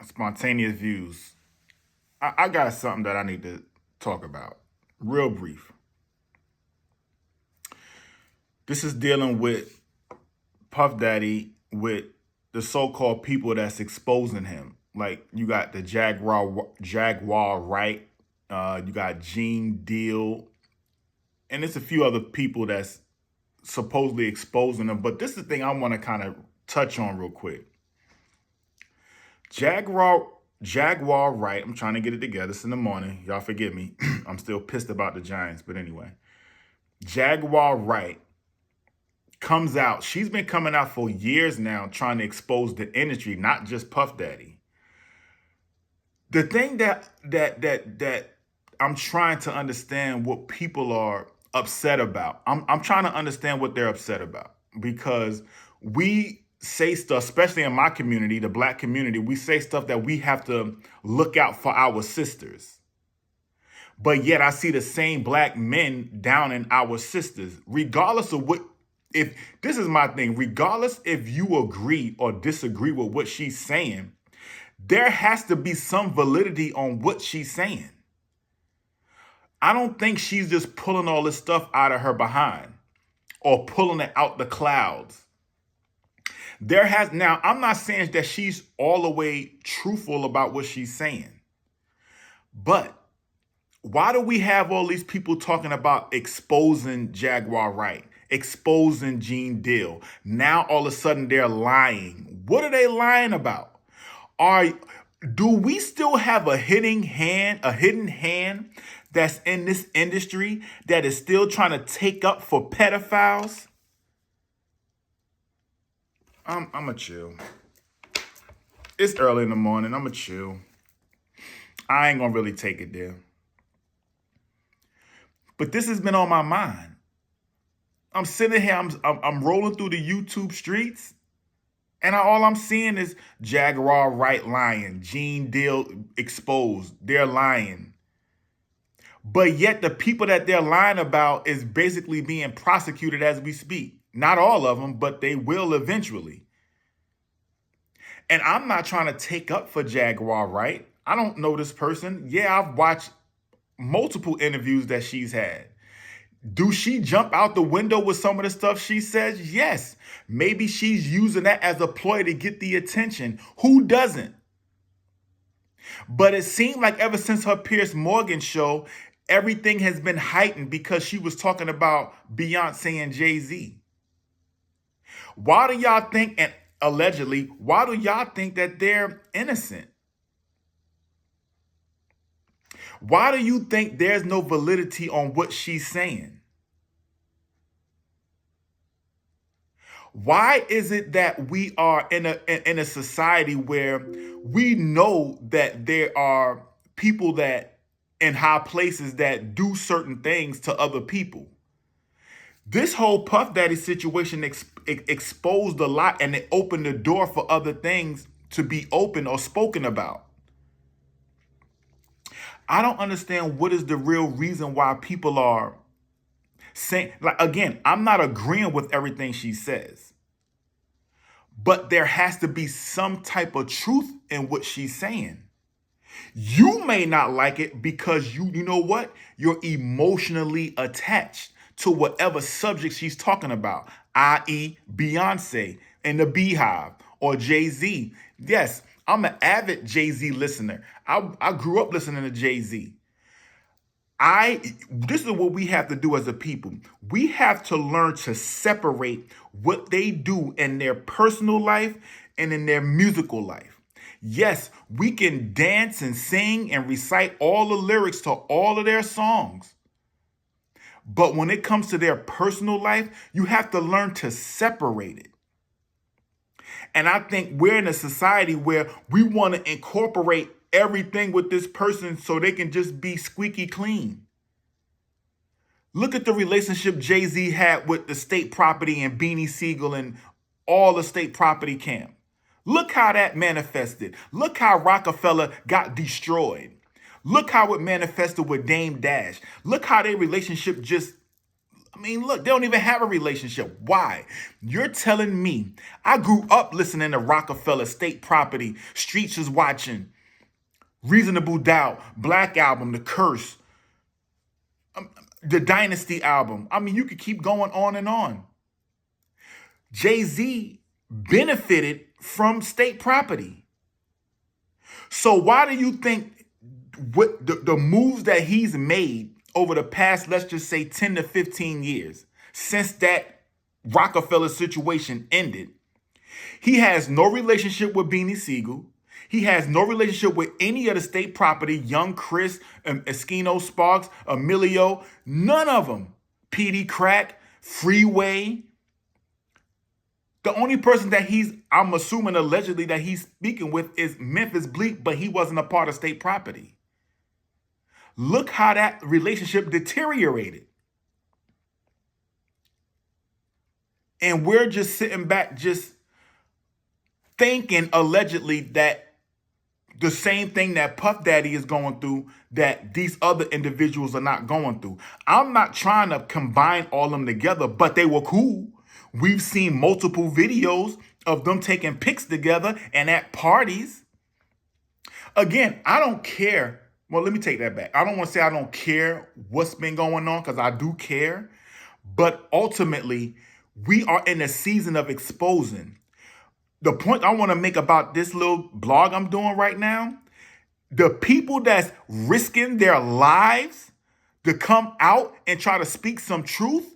Spontaneous views. I got something that I need to talk about. Real brief. This is dealing with Puff Daddy with the so-called people that's exposing him. Like you got the Jaguar Wright, you got Gean Deal, and it's a few other people that's supposedly exposing him. But this is the thing I want to kind of touch on real quick. Jaguar Jaguar Wright. I'm trying to get it together. It's in the morning. Y'all forgive me. I'm still pissed about the Giants, but anyway. Jaguar Wright comes out. She's been coming out for years now trying to expose the industry, not just Puff Daddy. The thing that I'm trying to understand what people are upset about. I'm trying to understand what they're upset about because we say stuff, especially in my community, the black community, we say stuff that we have to look out for our sisters. But yet I see the same black men down in our sisters, regardless of what, if this is my thing, regardless if you agree or disagree with what she's saying, there has to be some validity on what she's saying. I don't think she's just pulling all this stuff out of her behind or pulling it out the clouds. Now, I'm not saying that she's all the way truthful about what she's saying, but why do we have all these people talking about exposing Jaguar Wright, exposing Gean Deal? Now, all of a sudden, they're lying. What are they lying about? Do we still have a hidden hand that's in this industry that is still trying to take up for pedophiles? I'm a chill. It's early in the morning. I'm a chill. I ain't gonna really take it there. But this has been on my mind. I'm sitting here. I'm rolling through the YouTube streets, and all I'm seeing is Jaguar Wright lying, Gean Deal exposed. They're lying. But yet the people that they're lying about is basically being prosecuted as we speak. Not all of them, but they will eventually. And I'm not trying to take up for Jaguar Wright. I don't know this person. Yeah, I've watched multiple interviews that she's had. Do she jump out the window with some of the stuff she says? Yes. Maybe she's using that as a ploy to get the attention. Who doesn't? But it seemed like ever since her Piers Morgan show, everything has been heightened because she was talking about Beyonce and Jay-Z. Why do y'all think, and allegedly, why do y'all think that they're innocent? Why do you think there's no validity on what she's saying? Why is it that we are in a society where we know that there are people that in high places that do certain things to other people? This whole Puff Daddy situation exposed a lot, and it opened the door for other things to be open or spoken about. I don't understand what is the real reason why people are saying, like, again, I'm not agreeing with everything she says, but there has to be some type of truth in what she's saying. You may not like it because you know what? You're emotionally attached to whatever subject she's talking about, i.e. Beyonce and the Beehive or Jay-Z. Yes, I'm an avid Jay-Z listener. I grew up listening to Jay-Z. This is what we have to do as a people. We have to learn to separate what they do in their personal life and in their musical life. Yes, we can dance and sing and recite all the lyrics to all of their songs. But when it comes to their personal life, you have to learn to separate it. And I think we're in a society where we want to incorporate everything with this person so they can just be squeaky clean. Look at the relationship Jay-Z had with the state property and Beanie Siegel and all the state property camp. Look how that manifested. Look how Rockefeller got destroyed. Look how it manifested with Dame Dash. Look how their relationship just I mean, look, they don't even have a relationship. Why? You're telling me I grew up listening to Rockefeller, State Property, Streets is Watching, Reasonable Doubt, Black Album, The Curse, the Dynasty album. I mean, you could keep going on and on. Jay-Z benefited from State Property. So why do you think what the moves that he's made over the past, let's just say 10 to 15 years, since that Rockefeller situation ended, he has no relationship with Beanie Siegel. He has no relationship with any of the State Property, Young Chris, Eskino Sparks, Emilio, none of them. PD Crack, Freeway. The only person that I'm assuming allegedly that he's speaking with is Memphis Bleak, but he wasn't a part of State Property. Look how that relationship deteriorated. And we're just sitting back just thinking allegedly that the same thing that Puff Daddy is going through, that these other individuals are not going through. I'm not trying to combine all of them together, but they were cool. We've seen multiple videos of them taking pics together and at parties. Again, I don't care. Well, let me take that back. I don't want to say I don't care what's been going on, because I do care. But ultimately, we are in a season of exposing. The point I want to make about this little blog I'm doing right now, the people that's risking their lives to come out and try to speak some truth,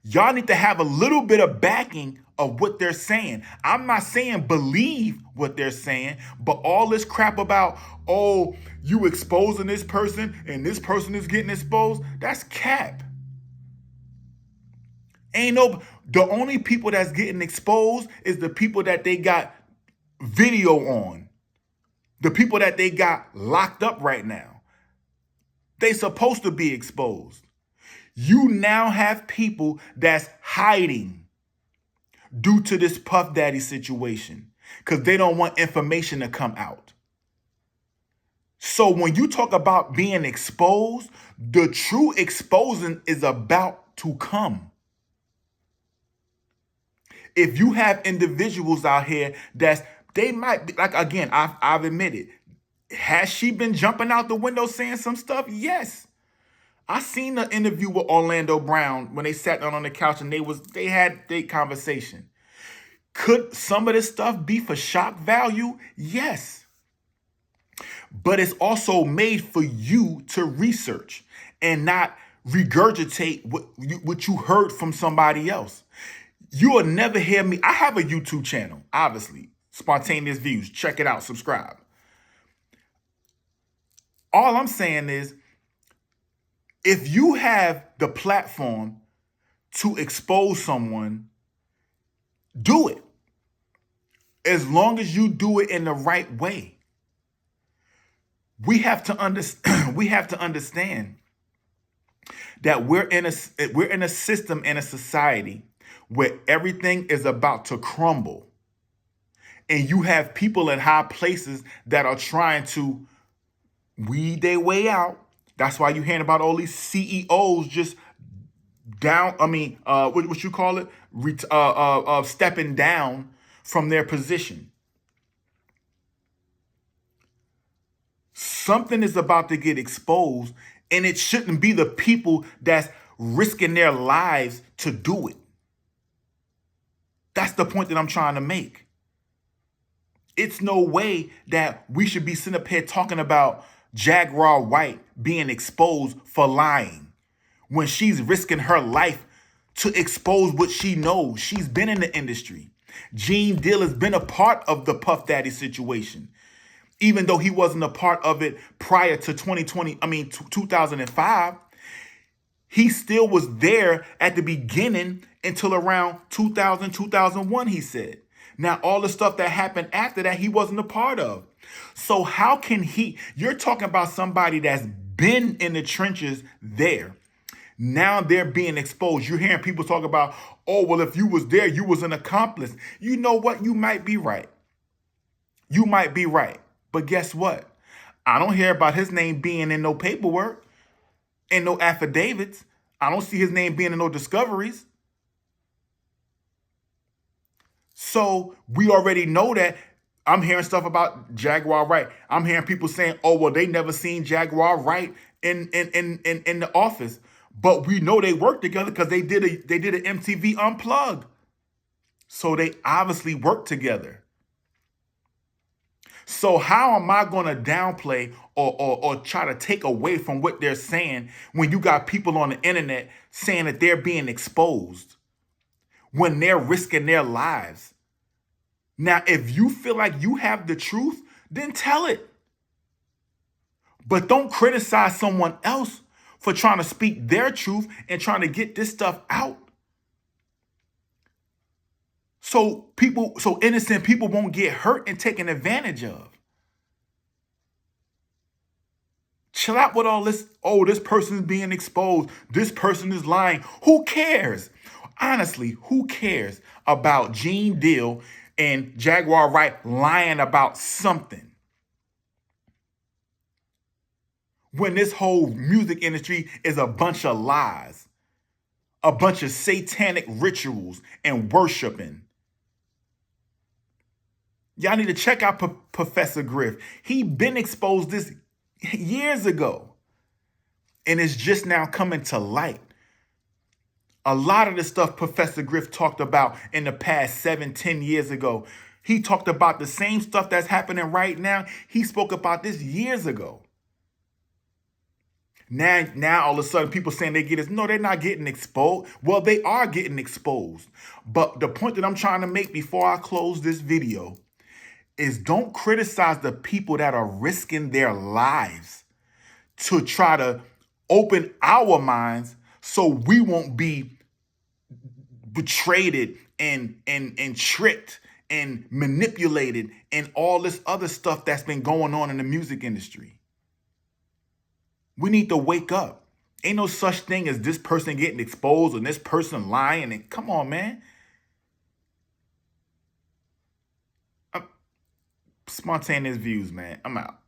y'all need to have a little bit of backing of what they're saying. I'm not saying believe what they're saying, but all this crap about, oh, you exposing this person and this person is getting exposed, that's cap. The only people that's getting exposed is the people that they got video on. The people that they got locked up right now. They supposed to be exposed. You now have people that's hiding due to this Puff Daddy situation because they don't want information to come out. So when you talk about being exposed, the true exposing is about to come. If you have individuals out here they might be, like, again, I've admitted, has she been jumping out the window saying some stuff? Yes. I seen the interview with Orlando Brown when they sat down on the couch and they had their conversation. Could some of this stuff be for shock value? Yes. But it's also made for you to research and not regurgitate what you heard from somebody else. You will never hear me. I have a YouTube channel, obviously. Spontaneous Views. Check it out. Subscribe. All I'm saying is, if you have the platform to expose someone, do it. As long as you do it in the right way. We have to understand that we're in a system, in a society where everything is about to crumble. And you have people in high places that are trying to weed their way out. That's why you're hearing about all these CEOs just down. I mean, what you call it? Stepping down from their position. Something is about to get exposed, and it shouldn't be the people that's risking their lives to do it. That's the point that I'm trying to make. It's no way that we should be sitting up here talking about Jaguar Wright being exposed for lying when she's risking her life to expose what she knows. She's been in the industry. Gean has been a part of the Puff Daddy situation, even though he wasn't a part of it prior to 2005. He still was there at the beginning until around 2000, 2001, he said. Now, all the stuff that happened after that, he wasn't a part of. So how can you're talking about somebody that's been in the trenches there. Now they're being exposed. You're hearing people talk about, oh, well, if you was there, you was an accomplice. You know what? You might be right. You might be right. But guess what? I don't hear about his name being in no paperwork, in no affidavits. I don't see his name being in no discoveries. So we already know that. I'm hearing stuff about Jaguar Wright. I'm hearing people saying, "Oh, well, they never seen Jaguar Wright in the office." But we know they worked together because they did an MTV Unplugged. So they obviously worked together. So how am I going to downplay or try to take away from what they're saying when you got people on the internet saying that they're being exposed when they're risking their lives? Now, if you feel like you have the truth, then tell it. But don't criticize someone else for trying to speak their truth and trying to get this stuff out. So innocent people won't get hurt and taken advantage of. Chill out with all this. Oh, this person's being exposed. This person is lying. Who cares? Honestly, who cares about Gean Deal and Jaguar Wright lying about something? When this whole music industry is a bunch of lies, a bunch of satanic rituals and worshiping. Y'all need to check out Professor Griff. He been exposed this years ago, and it's just now coming to light. A lot of the stuff Professor Griff talked about in the past 7-10 years ago, he talked about the same stuff that's happening right now. He spoke about this years ago. Now all of a sudden people saying they get this. No, they're not getting exposed. Well, they are getting exposed. But the point that I'm trying to make before I close this video is don't criticize the people that are risking their lives to try to open our minds so we won't be betrayed and tricked and manipulated and all this other stuff that's been going on in the music industry. We need to wake up. Ain't no such thing as this person getting exposed and this person lying. And come on, man. Spontaneous views, man. I'm out.